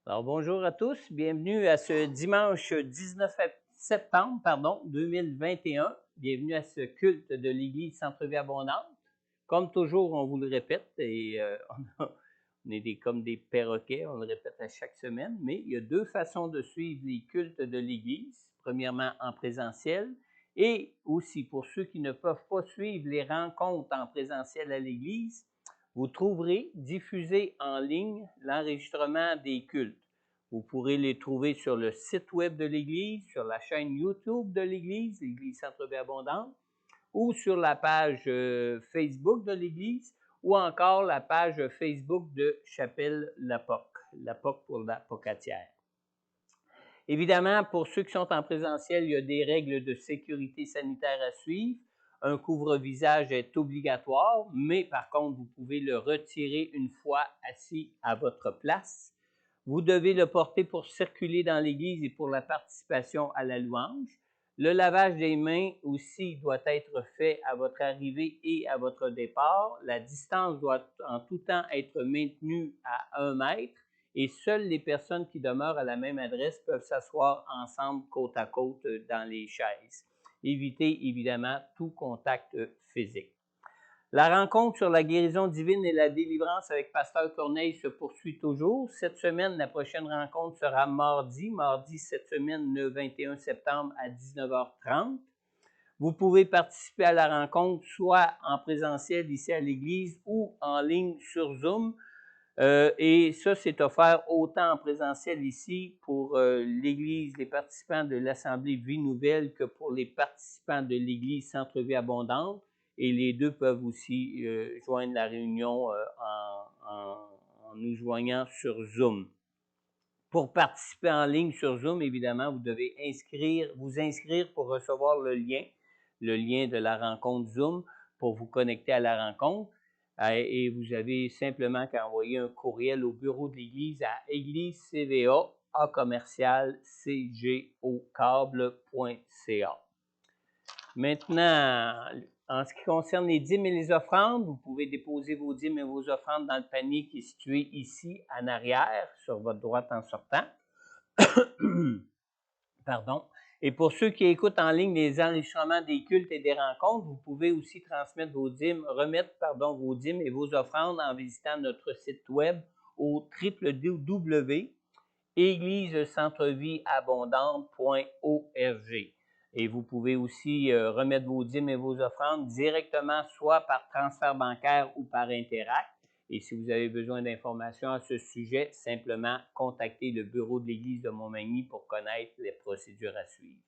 Alors, bonjour à tous, bienvenue à ce dimanche 19 septembre 2021. Bienvenue à ce culte de l'Église Centre-Vie Abondante. Comme toujours, on vous le répète, et on est comme des perroquets, on le répète à chaque semaine, mais il y a deux façons de suivre les cultes de l'Église. Premièrement, en présentiel, et aussi pour ceux qui ne peuvent pas suivre les rencontres en présentiel à l'Église, vous trouverez diffusé en ligne l'enregistrement des cultes. Vous pourrez les trouver sur le site web de l'Église, sur la chaîne YouTube de l'Église, l'Église Centre-Vie Abondante, ou sur la page Facebook de l'Église, ou encore la page Facebook de Chapelle Lapoc, Lapoc pour la Pocatière. Évidemment, pour ceux qui sont en présentiel, il y a des règles de sécurité sanitaire à suivre. Un couvre-visage est obligatoire, mais par contre, vous pouvez le retirer une fois assis à votre place. Vous devez le porter pour circuler dans l'Église et pour la participation à la louange. Le lavage des mains aussi doit être fait à votre arrivée et à votre départ. La distance doit en tout temps être maintenue à 1 mètre. Et seules les personnes qui demeurent à la même adresse peuvent s'asseoir ensemble côte à côte dans les chaises. Évitez évidemment tout contact physique. La rencontre sur la guérison divine et la délivrance avec Pasteur Corneille se poursuit toujours. Cette semaine, la prochaine rencontre sera mardi cette semaine, le 21 septembre à 19h30. Vous pouvez participer à la rencontre soit en présentiel ici à l'église ou en ligne sur Zoom. Et ça, c'est offert autant en présentiel ici pour l'Église, les participants de l'Assemblée Vie Nouvelle que pour les participants de l'Église Centre-Vie Abondante. Et les deux peuvent aussi joindre la réunion en nous joignant sur Zoom. Pour participer en ligne sur Zoom, évidemment, vous devez vous inscrire pour recevoir le lien de la rencontre Zoom pour vous connecter à la rencontre. Et vous avez simplement qu'à envoyer un courriel au bureau de l'Église à église-cva@commercial-cgocable.ca. Maintenant, en ce qui concerne les dîmes et les offrandes, vous pouvez déposer vos dîmes et vos offrandes dans le panier qui est situé ici en arrière, sur votre droite en sortant. Pardon. Et pour ceux qui écoutent en ligne les enregistrements des cultes et des rencontres, vous pouvez aussi transmettre remettre vos dîmes et vos offrandes en visitant notre site web au www.églisecentrevieabondante.org. Et vous pouvez aussi remettre vos dîmes et vos offrandes directement, soit par transfert bancaire ou par Interact. Et si vous avez besoin d'informations à ce sujet, simplement contactez le bureau de l'Église de Montmagny pour connaître les procédures à suivre.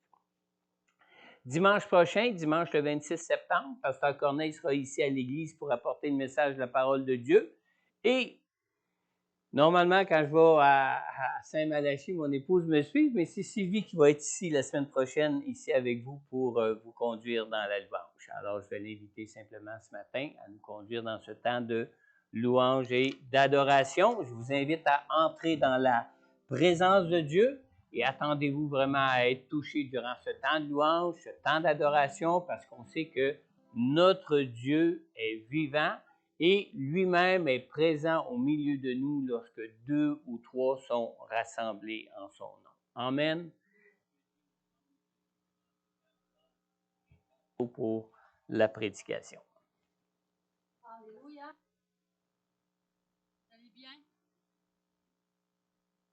Dimanche prochain, dimanche le 26 septembre, Pasteur Corneille sera ici à l'Église pour apporter le message de la parole de Dieu. Et normalement, quand je vais à Saint-Malachie, mon épouse me suit, mais c'est Sylvie qui va être ici la semaine prochaine, ici avec vous, pour vous conduire dans la louange. Alors, je vais l'inviter simplement ce matin à nous conduire dans ce temps de louange et d'adoration. Je vous invite à entrer dans la présence de Dieu et attendez-vous vraiment à être touché durant ce temps de louange, ce temps d'adoration, parce qu'on sait que notre Dieu est vivant et lui-même est présent au milieu de nous lorsque 2 ou 3 sont rassemblés en son nom. Amen. Pour la prédication. Alléluia. Vous allez bien?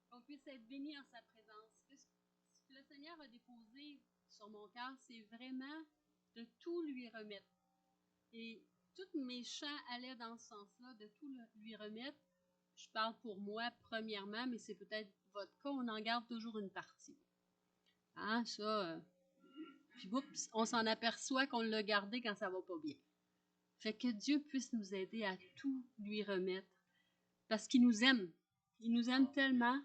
Qu'on puisse être béni en sa présence. Ce que le Seigneur a déposé sur mon cœur, c'est vraiment de tout lui remettre. Et tous mes chants allaient dans ce sens-là, de tout lui remettre. Je parle pour moi premièrement, mais c'est peut-être votre cas, on en garde toujours une partie. Hein, ça. Puis oups, on s'en aperçoit qu'on l'a gardé quand ça va pas bien. Fait que Dieu puisse nous aider à tout lui remettre. Parce qu'il nous aime. Il nous aime tellement.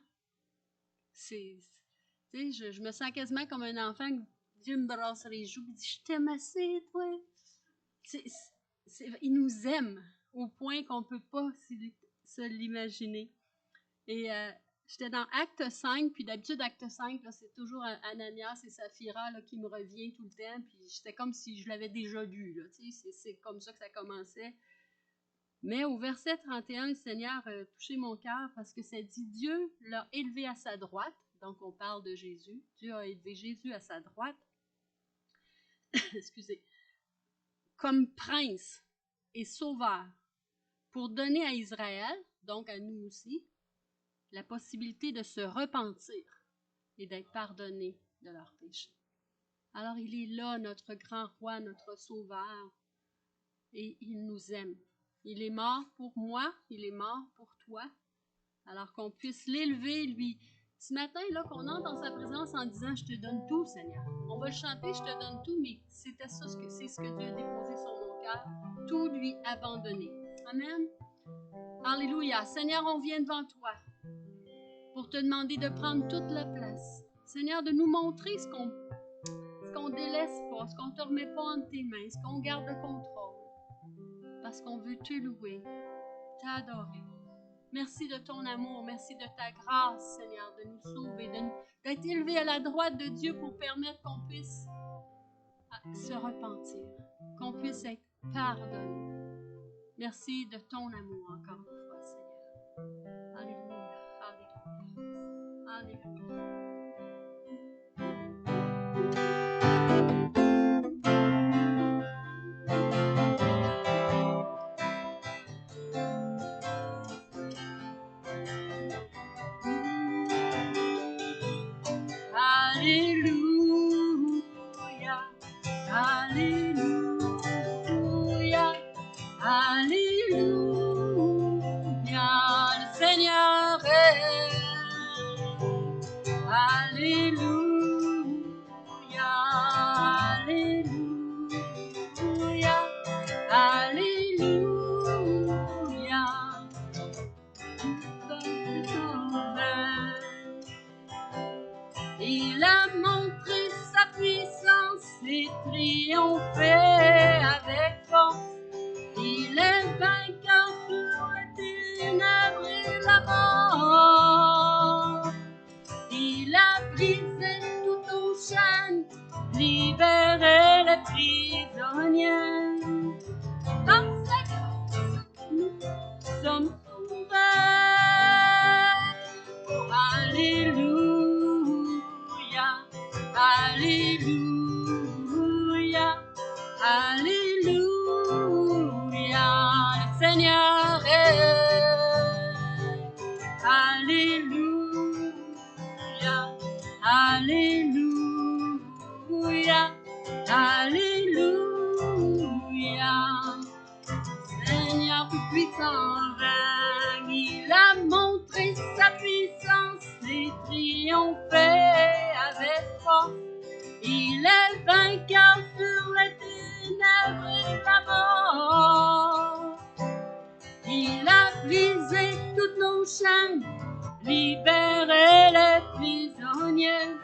Je me sens quasiment comme un enfant que Dieu me brasse les joues et dit « Je t'aime assez, toi! » Il nous aime au point qu'on ne peut pas se l'imaginer. Et j'étais dans Acte 5, puis d'habitude, Acte 5, là, c'est toujours Ananias et Saphira là, qui me revient tout le temps, puis c'était comme si je l'avais déjà lu. Là, c'est comme ça que ça commençait. Mais au verset 31, le Seigneur a touché mon cœur parce que ça dit Dieu l'a élevé à sa droite. Donc on parle de Jésus. Dieu a élevé Jésus à sa droite. Excusez. Comme prince et sauveur pour donner à Israël, donc à nous aussi, la possibilité de se repentir et d'être pardonnés de leurs péchés. Alors il est là, notre grand roi, notre sauveur, et il nous aime. Il est mort pour moi, il est mort pour toi, alors qu'on puisse l'élever, lui. Ce matin, là, qu'on entre dans sa présence en disant « Je te donne tout, Seigneur ». On va le chanter « Je te donne tout », mais c'est ce que Dieu a déposé sur mon cœur, tout lui abandonner. Amen. Alléluia. Seigneur, on vient devant toi pour te demander de prendre toute la place. Seigneur, de nous montrer ce qu'on délaisse pas, ce qu'on ne te remet pas entre tes mains, ce qu'on garde le contrôle. Parce qu'on veut te louer, t'adorer. Merci de ton amour, merci de ta grâce, Seigneur, de nous sauver, d'être élevés à la droite de Dieu pour permettre qu'on puisse se repentir, qu'on puisse être pardonné. Merci de ton amour encore une fois, Seigneur. Alléluia, alléluia, alléluia. Alléluia, alléluia, le Seigneur est. Alléluia, alléluia, alléluia. Il a montré sa puissance et triomphé avec force. Il est vainqueur sur les ténèbres et la mort. Il a brisé toutes nos chaînes, libéré les prisonniers. Par sa grâce, nous sommes sauvés. Alléluia, alléluia, alléluia, le Seigneur est. Alléluia, alléluia, alléluia. Seigneur tout-puissant règne, il a montré sa puissance et triomphé avec force. Il est vainqueur sur les ténèbres et la mort. Il a brisé toutes nos chaînes, libéré les prisonniers.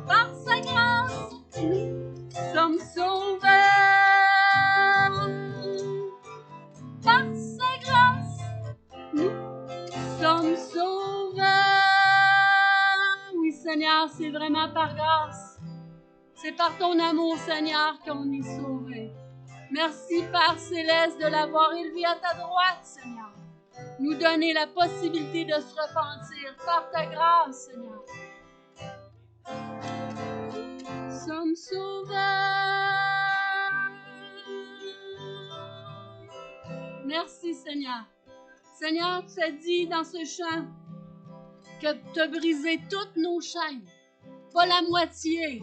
Par sa grâce, nous sommes sauvés. Par sa grâce, nous sommes sauvés. Oui, Seigneur, c'est vraiment par grâce. C'est par ton amour, Seigneur, qu'on est sauvés. Merci, Père Céleste, de l'avoir élevé à ta droite, Seigneur. Nous donner la possibilité de se repentir par ta grâce, Seigneur. Nous sommes sauvés. Merci, Seigneur. Seigneur, tu as dit dans ce chant que tu as brisé toutes nos chaînes. Pas la moitié,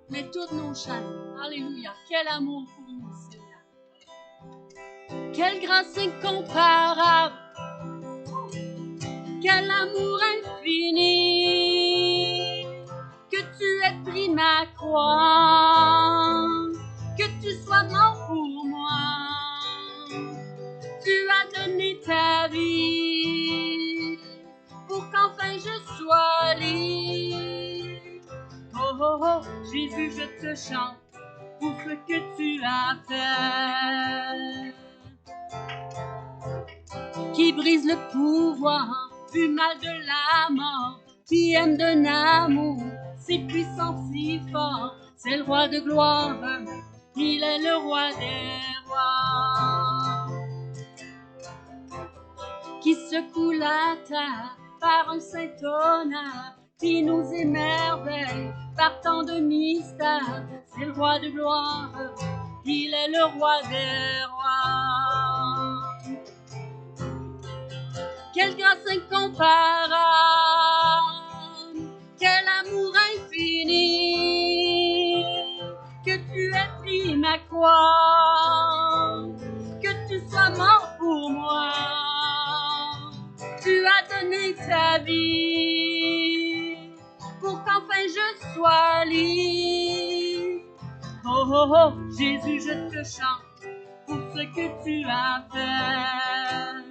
mais toutes nos chaînes. Alléluia. Quel amour pour nous, Seigneur. Quelle grâce incomparable. Quel amour infini. Que tu aies pris ma croix. Que tu sois mort pour moi. Tu as donné ta vie pour qu'enfin je sois libre. Oh, oh, oh, Jésus, je te chante pour ce que tu as fait. Qui brise le pouvoir du mal de la mort, qui aime d'un amour si puissant, si fort. C'est le roi de gloire, il est le roi des rois. qui secoue la terre par un saint honneur, qui nous émerveille par tant de mystères. C'est le roi de gloire, il est le roi des rois. Quelle grâce incomparable, quel amour infini, que tu aies pris ma croix, que tu sois mort pour moi. Tu as donné ta vie pour qu'enfin je sois libre. Oh, oh, oh, Jésus, je te chante pour ce que tu as fait.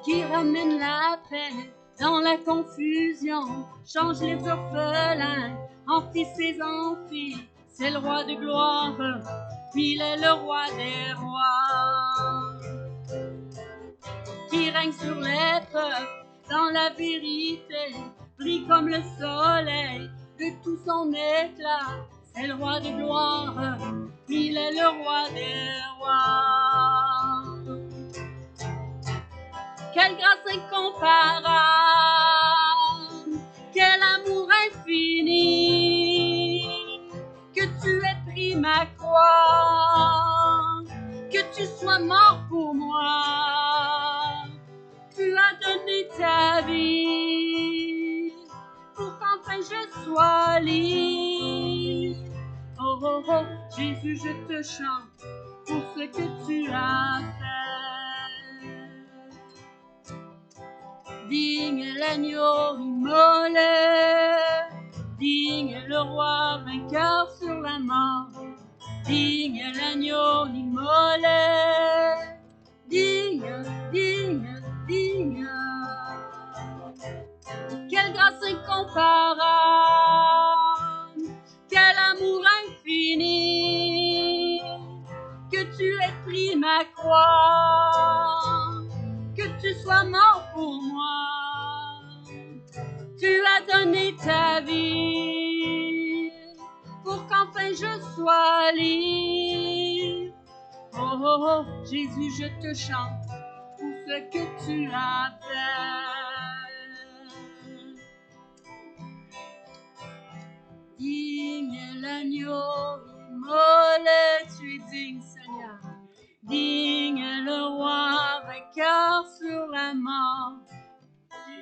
Qui ramène la paix dans la confusion, change les orphelins en fils et en filles. C'est le roi de gloire, il est le roi des rois. Qui règne sur les peuples dans la vérité, brille comme le soleil de tout son éclat. C'est le roi de gloire, il est le roi des rois. Quelle grâce incomparable, quel amour infini, que tu aies pris ma croix, que tu sois mort pour moi. Tu as donné ta vie pour qu'enfin je sois libre. Oh, oh, oh, Jésus, je te chante pour ce que tu as fait. Digne est l'agneau immolé, digne est le roi vainqueur sur la mort. Digne est l'agneau immolé, digne, digne, digne. Quelle grâce incomparable, quel amour infini, que tu aies pris ma croix, que tu sois mort pour moi. Tu as donné ta vie pour qu'enfin je sois libre. Oh, oh, oh, Jésus, je te chante pour ce que tu as fait. Digne est l'agneau immolé, tu es digne, Seigneur. Digne est le roi vainqueur sur la mort.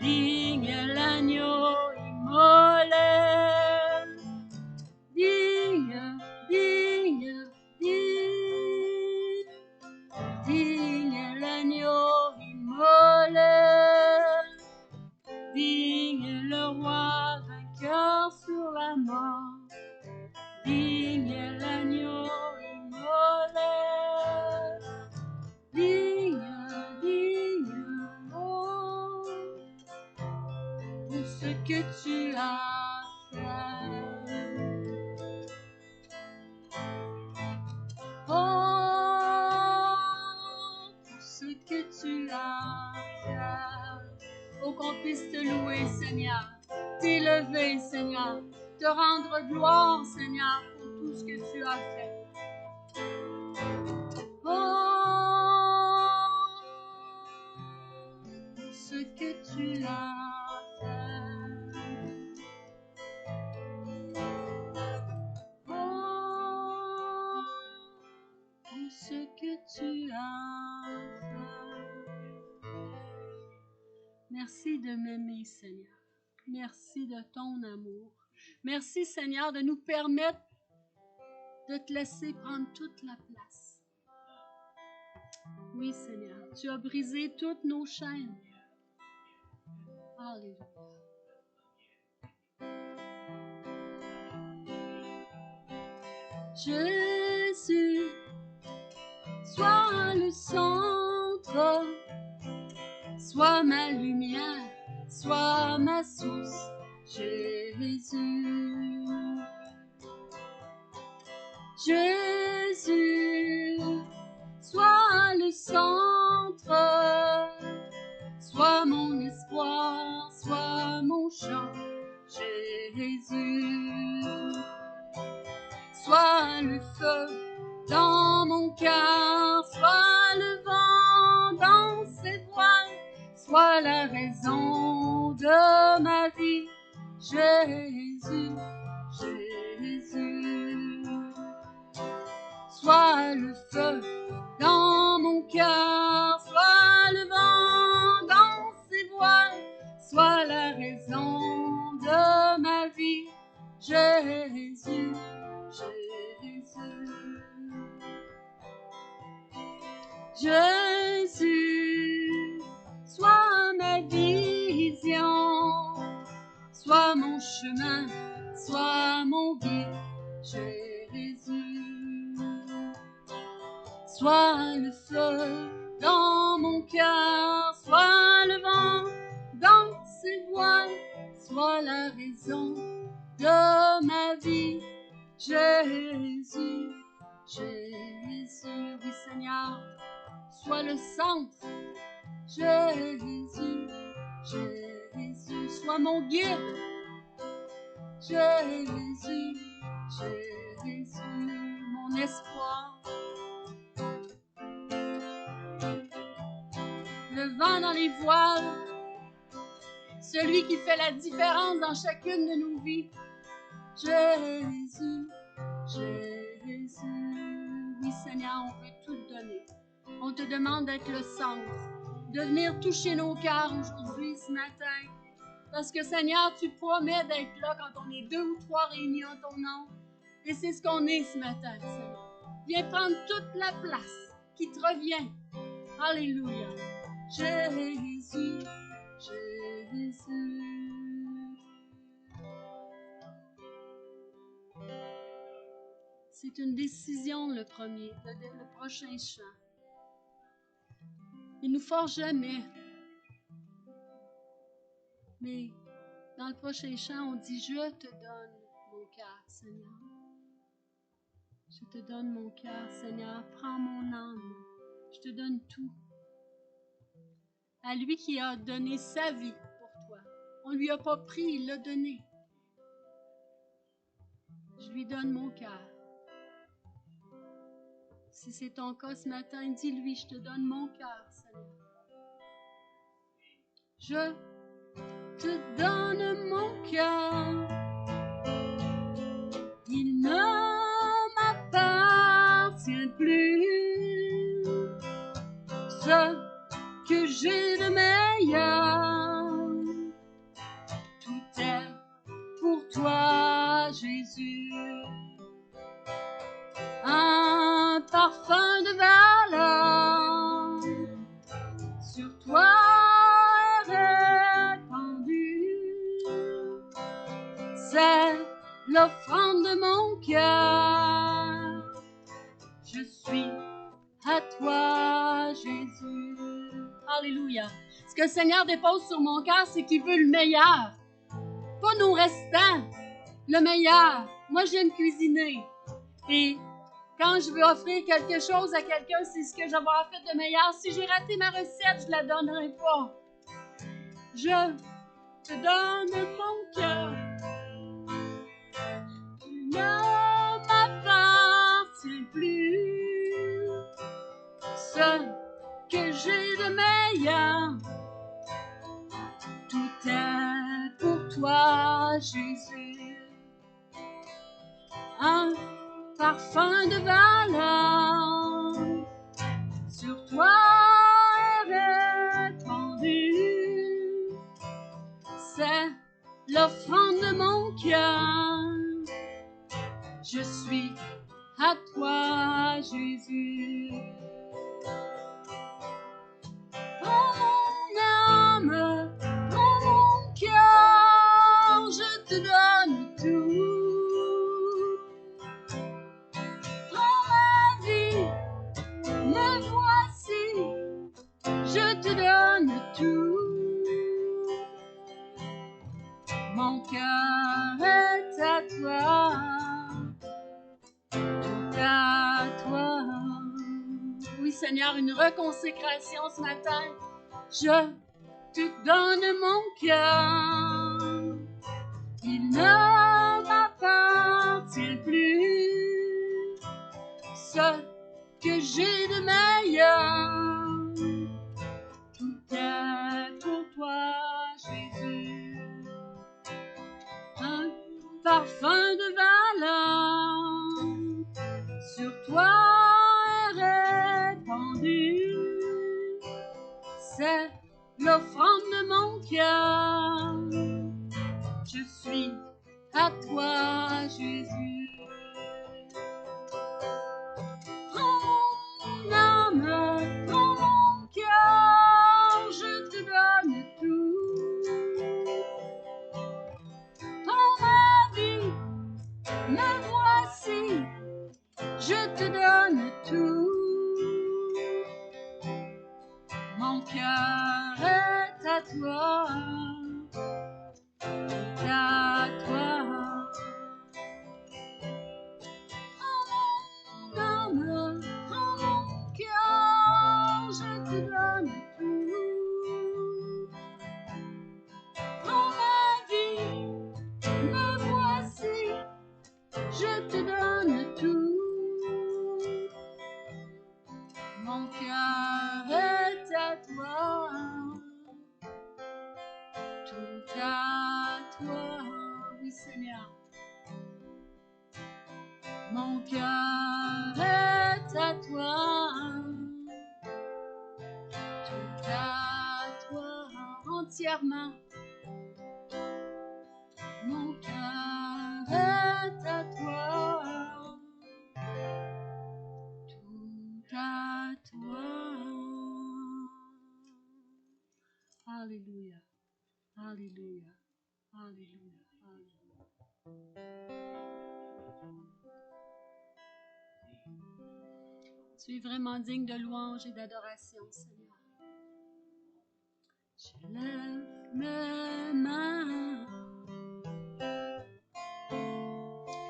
Digne est l'agneau immolé. Digne, digne, digne. Digne est l'agneau immolé. Digne est le roi vainqueur sur la mort. Digne est l'agneau immolé. Digne, digne, oh, pour ce que tu as fait. Oh, pour ce que tu as fait. Oh, qu'on puisse te louer, Seigneur, t'élever, Seigneur, te rendre gloire, Seigneur, pour tout ce que tu as fait. Oh, pour ce que tu as fait. Oh, pour ce que tu as fait. Merci de m'aimer, Seigneur. Merci de ton amour. Merci, Seigneur, de nous permettre de te laisser prendre toute la place. Oui, Seigneur, tu as brisé toutes nos chaînes. Alléluia. Jésus, sois le centre, sois ma lumière, sois ma source, Jésus. Jésus, sois le centre, sois mon espoir, sois mon chant, Jésus. Sois le feu dans mon cœur, sois le vent sois la raison de ma vie. Jésus, Jésus, sois le feu dans mon cœur, sois le vent dans ses voiles, sois la raison de ma vie. Jésus, Jésus, Jésus, sois ma vision, sois mon chemin, sois mon guide. Jésus, sois le feu dans mon cœur, sois le vent dans ses voiles, sois la raison de ma vie. Jésus, Jésus, oui Seigneur, sois le centre. Jésus, Jésus, sois mon guide. Jésus, Jésus, mon espoir. Le vent dans les voiles, celui qui fait la différence dans chacune de nos vies. Jésus, Jésus, oui Seigneur, on veut tout te donner. On te demande d'être le centre, de venir toucher nos cœurs aujourd'hui, ce matin. Parce que Seigneur, tu promets d'être là quand on est 2 ou 3 réunis en ton nom. Et c'est ce qu'on est ce matin, Seigneur. Viens prendre toute la place qui te revient. Alléluia. Jésus, Jésus. C'est une décision, le prochain chant. Il nous force jamais. Mais dans le prochain chant, on dit « Je te donne mon cœur, Seigneur. Je te donne mon cœur, Seigneur. Prends mon âme. Je te donne tout. » À lui qui a donné sa vie pour toi. On ne lui a pas pris, il l'a donné. Je lui donne mon cœur. Si c'est ton cas ce matin, dis-lui, je te donne mon cœur, Seigneur. Je te donne mon cœur. Il ne m'appartient plus. Ce que j'ai de meilleur, tout est pour toi, Jésus. Un parfum de valeur sur toi est répandu. C'est l'offrande de mon cœur. Je suis à toi, Jésus. Alléluia. Ce que le Seigneur dépose sur mon cœur, c'est qu'il veut le meilleur. Pas nos restants, le meilleur. Moi, j'aime cuisiner. Et quand je veux offrir quelque chose à quelqu'un, c'est ce que j'aurai fait de meilleur. Si j'ai raté ma recette, je ne la donnerai pas. Je te donne mon cœur. Tu ne m'appartiens plus. Ce que j'ai de meilleur, tout est pour toi, Jésus. Un parfum de valeur sur toi est répandu. C'est l'offrande de mon cœur. Je suis à toi, Jésus. Prends mon âme, prends mon cœur, je te donne tout. Prends ma vie, me voici, je te donne tout. Mon cœur est à toi, tout à toi. Oui, Seigneur, une reconsécration ce matin. Je te donne mon cœur. Il ne m'appartient plus. Ce que j'ai de meilleur, tout est c'est l'offrande de mon cœur. Je suis à toi, Jésus. Prends mon âme, prends mon cœur, je te donne tout. Prends ma vie, me voici, je te donne tout. Mon cœur est à toi, tout à toi. Prends mon âme, prends mon cœur, je te donne tout. Prends ma vie, me voici, je te donne tout. Mon cœur est à toi, tout à toi, oui Seigneur. Mon cœur est à toi, tout à toi, entièrement. Mon cœur est à toi, tout à toi. Alléluia, alléluia, alléluia, alléluia. Tu es vraiment digne de louange et d'adoration, Seigneur. Je lève mes mains,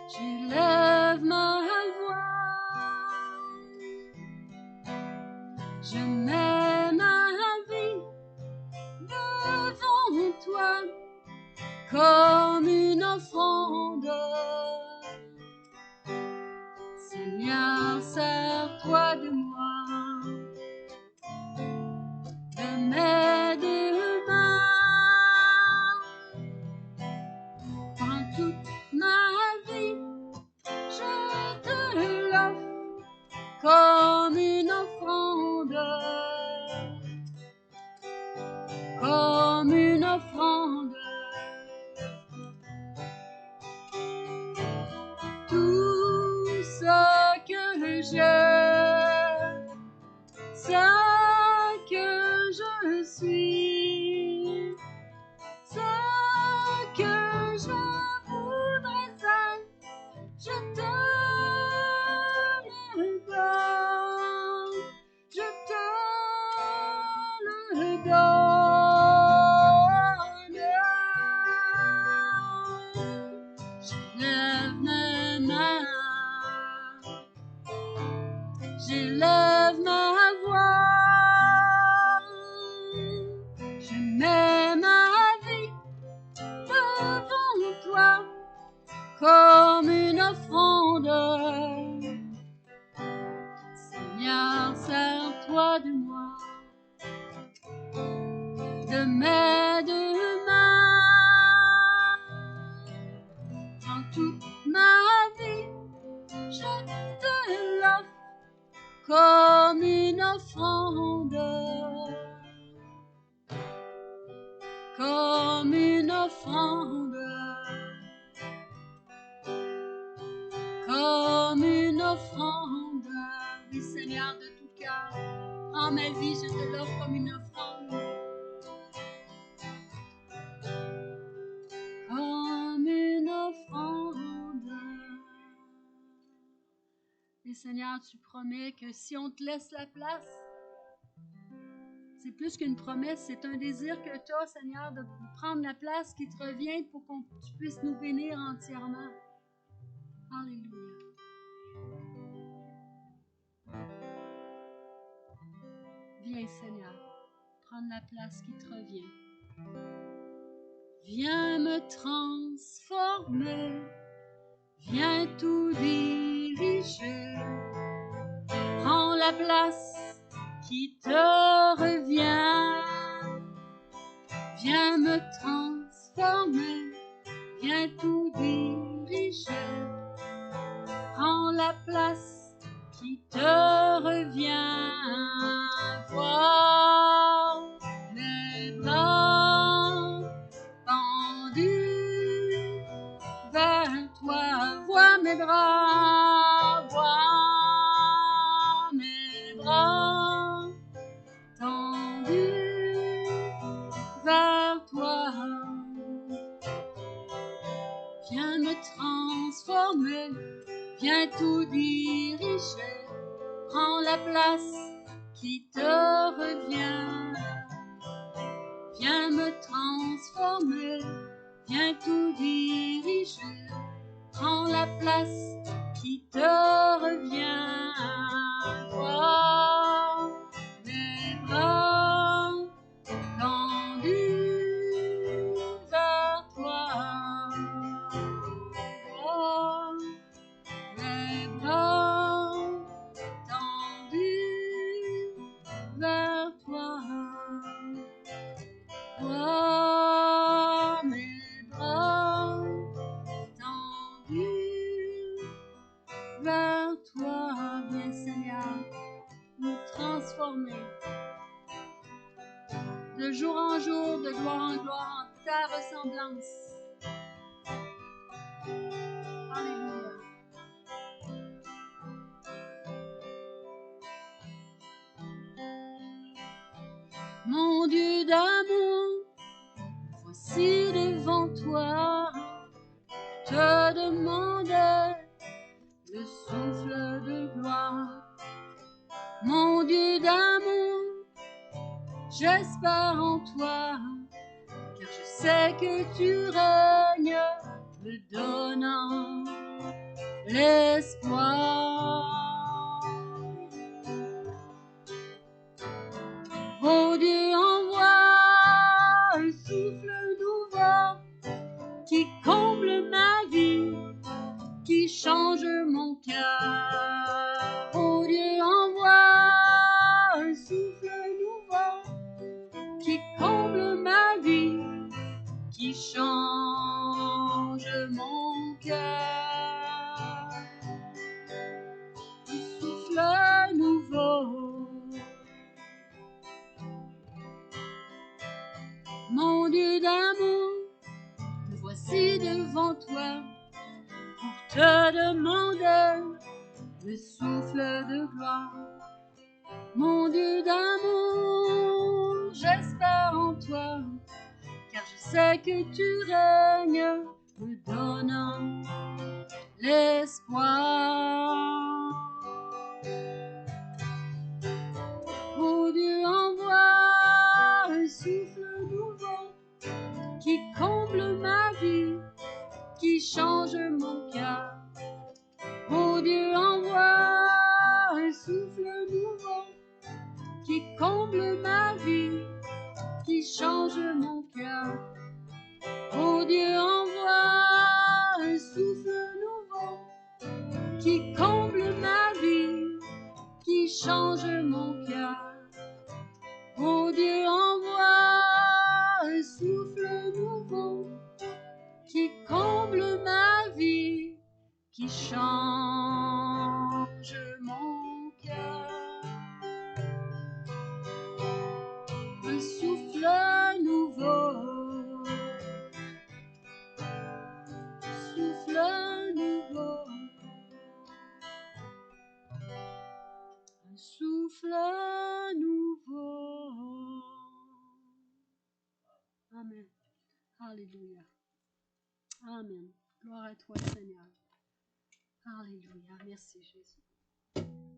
je lève ma voix, je mets ma vie devant toi comme une offrande. Seigneur, sers-toi de moi, de mes deux mains. Prends toute ma vie, je te l'offre comme une offrande, comme une offrande. Tout ce que j'ai, ce que je suis, ce que je voudrais être, je te le donne, je te le donne. Je lève mes mains, j'élève ma voix, je mets ma vie devant toi comme une offrande. Seigneur, sers-toi de moi, de mes deux mains. Dans toute ma vie, je te l'offre comme une offrande, comme une offrande, comme une offrande. Oui Seigneur, de tout cœur, prends ma vie, je te l'offre comme une offrande, comme une offrande. Et Seigneur, tu promets que si on te laisse la place, c'est plus qu'une promesse, c'est un désir que tu as, Seigneur, de prendre la place qui te revient pour que tu puisses nous bénir entièrement. Alléluia. Viens, Seigneur, prendre la place qui te revient. Viens me transformer, viens tout diriger. Prends la place qui te revient. Viens me transformer, viens tout diriger. Prends la place qui te revient. Vois vers toi. Viens me transformer, viens tout diriger. Prends la place qui te revient. Viens me transformer, viens tout diriger. Prends la place qui te revient. Toi, mes bras tendus vers toi. Toi, mes bras tendus vers toi. Toi, mes bras tendus vers toi. Viens Seigneur, nous transformer de jour en jour, de gloire en gloire, en ta ressemblance. Alléluia. Mon Dieu d'amour, voici devant toi, te demande le souffle de gloire. Mon Dieu d'amour, j'espère en toi, car je sais que tu règnes, me donnant l'espoir. Oh Dieu, envoie un souffle nouveau qui comble ma vie, qui change mon cœur. Oh Dieu, envoie un souffle nouveau qui comble ma vie, qui change mon cœur. Un souffle nouveau. Mon Dieu d'amour, me voici devant toi pour te demander le souffle de gloire. Mon Dieu d'amour, j'espère en toi, car je sais que tu règnes, me donnant l'espoir. Oh Dieu, envoie un souffle nouveau qui comble ma vie, qui change mon cœur. Oh Dieu, envoie un souffle nouveau qui comble ma vie, qui change mon cœur. Oh Dieu, envoie un souffle nouveau qui comble ma vie, qui change mon cœur. Oh Dieu, envoie un souffle nouveau qui comble ma vie, qui change mon cœur. Un souffle nouveau, souffle nouveau, un souffle nouveau. Amen. Alléluia. Amen. Gloire à toi, Seigneur. Alléluia. Merci, Jésus.